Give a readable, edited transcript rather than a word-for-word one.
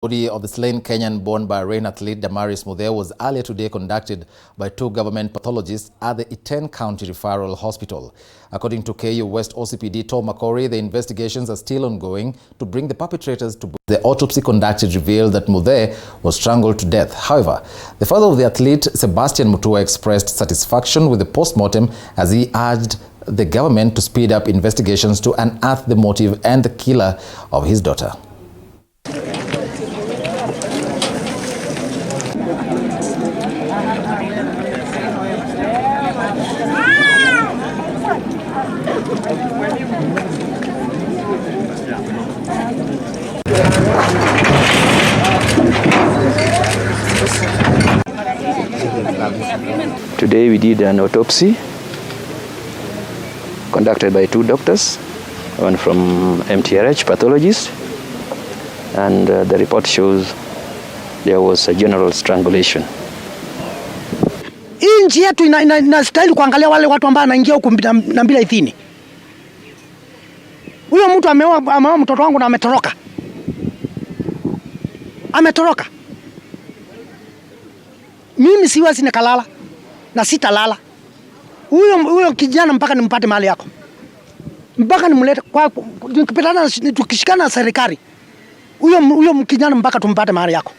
The body of the slain Kenyan-born Bahrain athlete Damaris Muthee was earlier today conducted by 2 government pathologists at the Iten County Referral Hospital. According to KU West OCPD Tom Makori, the investigations are still ongoing to bring the perpetrators to book. The autopsy conducted revealed that Muthee was strangled to death. However, the father of the athlete, Sebastian Mutua, expressed satisfaction with the post-mortem as he urged the government to speed up investigations to unearth the motive and the killer of his daughter. Today we did an autopsy conducted by 2 doctors, one from MTRH, pathologist, and the report shows there was a general strangulation. Hii nchi yetu inastahili kuangalia wale watu ambao wanaingia huko na bila idhini. Huyo mtu ameoa mtoto wangu na ametoroka. Ametoroka. Mimi siwezi nikalala na sitalala. Huyo kijana mpaka nimpate mahali yako. Mpaka nimlete kwa tukipatana tukishikana na serikali. Huyo kijana mpaka tumpate mahali yako.